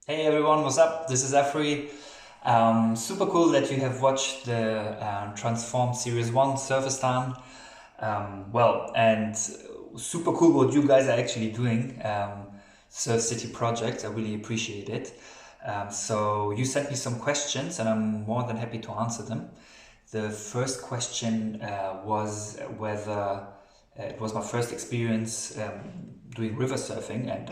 Hey everyone, what's up? This is Afri. Super cool that you have watched the Transformed Series 1 SURFISTAN. And super cool what you guys are actually doing. Surf City project, I really appreciate it. So you sent me some questions and I'm more than happy to answer them. The first question was whether it was my first experience doing river surfing, and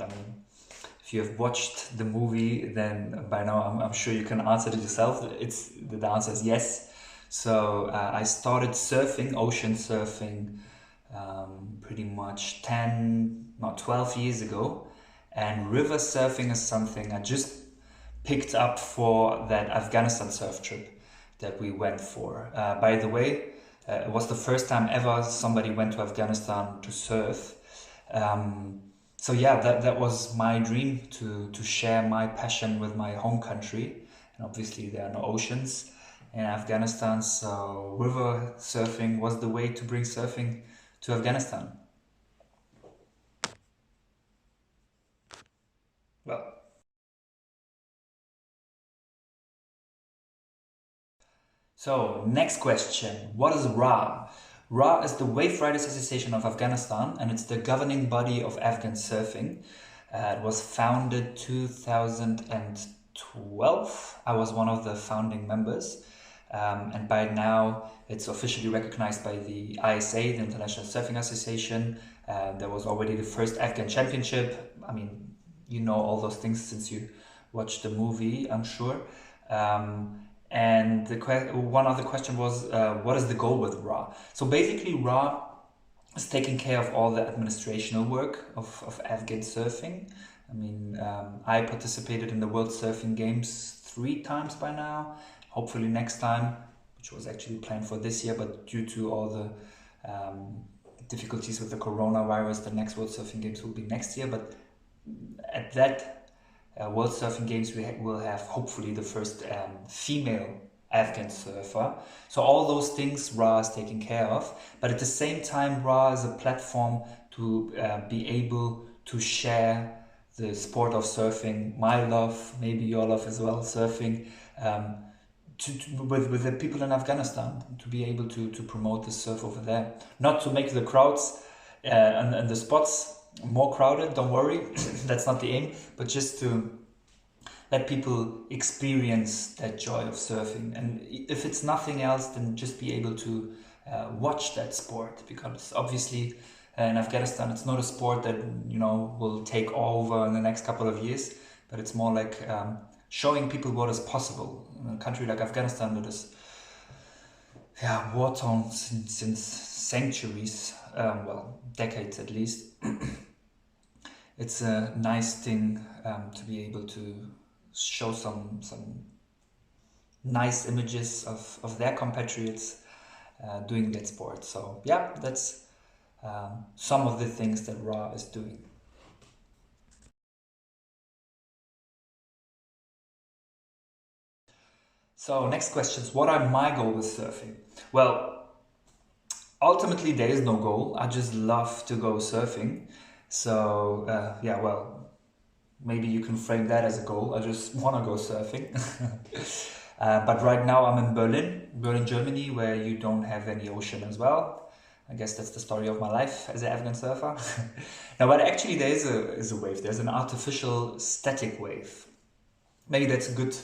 if you have watched the movie, then by now I'm sure you can answer it yourself. The answer is yes. So I started surfing, ocean surfing, pretty much 10, not 12 years ago. And river surfing is something I just picked up for that Afghanistan surf trip that we went for. By the way, it was the first time ever somebody went to Afghanistan to surf. So yeah, that was my dream to share my passion with my home country. And obviously there are no oceans in Afghanistan, so river surfing was the way to bring surfing to Afghanistan. Well, so, next question. What is WRAA? WRAA is the Wave Riders Association of Afghanistan, and it's the governing body of Afghan surfing. It was founded 2012. I was one of the founding members. And by now, it's officially recognized by the ISA, the International Surfing Association. There was already the first Afghan championship. I mean, you know all those things since you watched the movie, I'm sure. And one other question was, what is the goal with WRAA? So basically, WRAA is taking care of all the administrational work of Afghan surfing. I mean, I participated in the World Surfing Games 3 times by now. Hopefully next time, which was actually planned for this year, but due to all the difficulties with the coronavirus, the next World Surfing Games will be next year. But at that World Surfing Games, will have hopefully the first female Afghan surfer. So all those things WRAA is taking care of. But at the same time, WRAA is a platform to be able to share the sport of surfing, my love, maybe your love as well, surfing, with the people in Afghanistan, to be able to promote the surf over there. Not to make the crowds and the spots more crowded, don't worry, that's not the aim, but just to let people experience that joy of surfing. And if it's nothing else, then just be able to watch that sport, because obviously in Afghanistan it's not a sport that will take over in the next couple of years, but it's more like showing people what is possible in a country like Afghanistan that is war-torn since centuries, decades at least. It's a nice thing to be able to show some nice images of their compatriots doing that sport. So yeah, that's some of the things that WRAA is doing. So next questions. What are my goals with surfing? Well, ultimately there is no goal. I just love to go surfing. So maybe you can frame that as a goal. I just want to go surfing. But right now I'm in Berlin, Germany, where you don't have any ocean as well. I guess that's the story of my life as an Afghan surfer. Now, but actually there is a wave. There's an artificial static wave. Maybe that's a good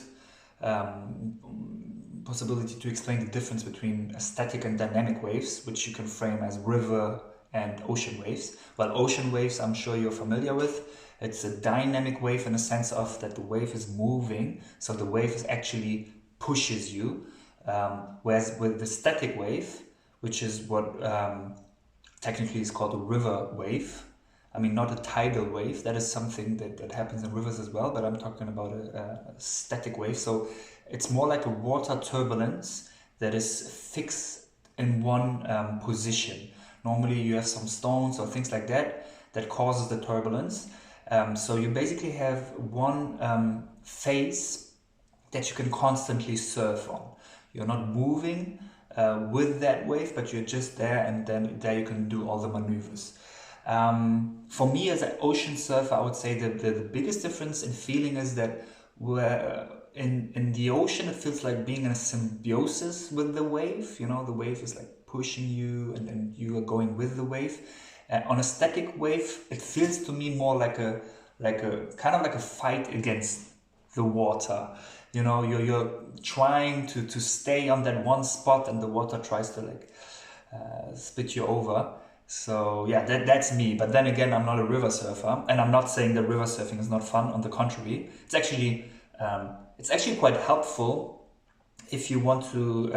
possibility to explain the difference between static and dynamic waves, which you can frame as river and ocean waves. Well, ocean waves, I'm sure you're familiar with. It's a dynamic wave in the sense of that the wave is moving, so the wave is actually pushes you. Whereas with the static wave, which is what technically is called a river wave, I mean, not a tidal wave, that is something that happens in rivers as well, but I'm talking about a static wave. So it's more like a water turbulence that is fixed in one position. Normally you have some stones or things like that that causes the turbulence. So you basically have one phase that you can constantly surf on. You're not moving with that wave, but you're just there, and then there you can do all the maneuvers. For me as an ocean surfer, I would say that the biggest difference in feeling is that where in the ocean it feels like being in a symbiosis with the wave. You know, the wave is like pushing you, and you are going with the wave. On a static wave, it feels to me more like a kind of like a fight against the water. You know, you're trying to stay on that one spot, and the water tries to like spit you over. So yeah, that's me. But then again, I'm not a river surfer, and I'm not saying that river surfing is not fun. On the contrary, it's actually quite helpful if you want to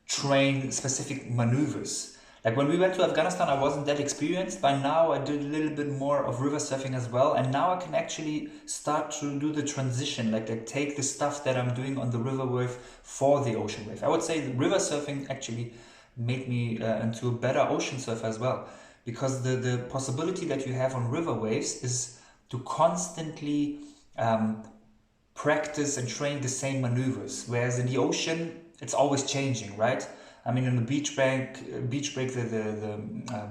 train specific maneuvers. Like when we went to Afghanistan, I wasn't that experienced. By now, I did a little bit more of river surfing as well, and now I can actually start to do the transition, like take the stuff that I'm doing on the river wave for the ocean wave. I would say the river surfing actually made me into a better ocean surfer as well, because the possibility that you have on river waves is to constantly practice and train the same maneuvers, whereas in the ocean it's always changing, right? I mean, in the beach break, the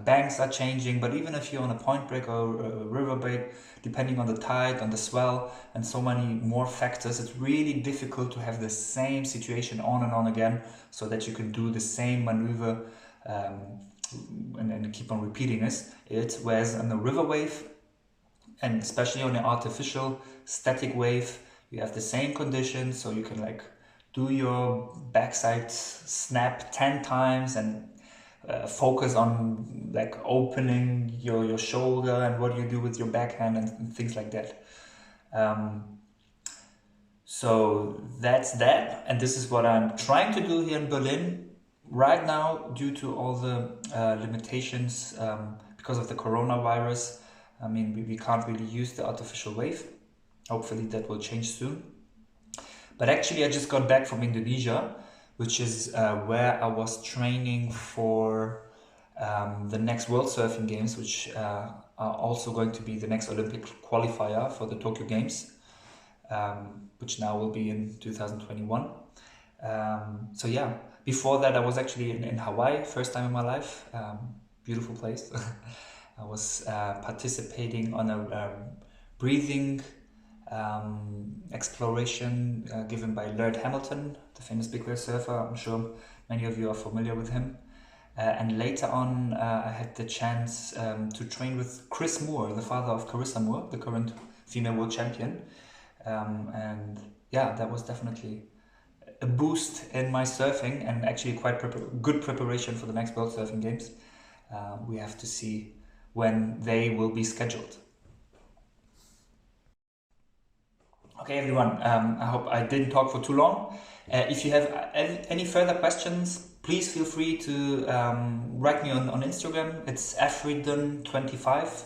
banks are changing, but even if you're on a point break or a river break, depending on the tide, on the swell, and so many more factors, it's really difficult to have the same situation on and on again, so that you can do the same maneuver and keep on repeating it. Whereas on the river wave, and especially on the artificial static wave, you have the same conditions, so you can like do your backside snap 10 times and focus on like opening your shoulder and what you do with your backhand and things like that. So that's that, and this is what I'm trying to do here in Berlin right now due to all the limitations because of the coronavirus. I mean, we can't really use the artificial wave. Hopefully that will change soon. But actually, I just got back from Indonesia, which is where I was training for the next World Surfing Games, which are also going to be the next Olympic qualifier for the Tokyo Games, which now will be in 2021. So yeah, before that I was actually in Hawaii, first time in my life, beautiful place. I was participating on a breathing exploration given by Laird Hamilton, the famous big wave surfer. I'm sure many of you are familiar with him. And later on, I had the chance to train with Chris Moore, the father of Carissa Moore, the current female world champion. And yeah, that was definitely a boost in my surfing, and actually quite good preparation for the next World Surfing Games. We have to see when they will be scheduled. Okay, everyone, I hope I didn't talk for too long. If you have any further questions, please feel free to write me on Instagram. It's Afridun25.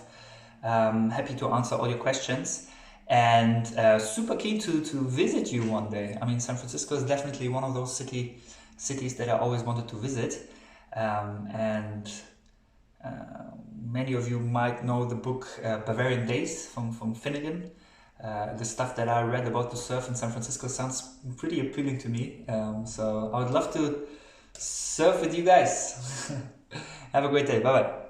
Happy to answer all your questions, and super keen to visit you one day. I mean, San Francisco is definitely one of those cities that I always wanted to visit, and many of you might know the book Bavarian Days from Finnegan. The stuff that I read about the surf in San Francisco sounds pretty appealing to me, so I would love to surf with you guys. Have a great day. Bye bye.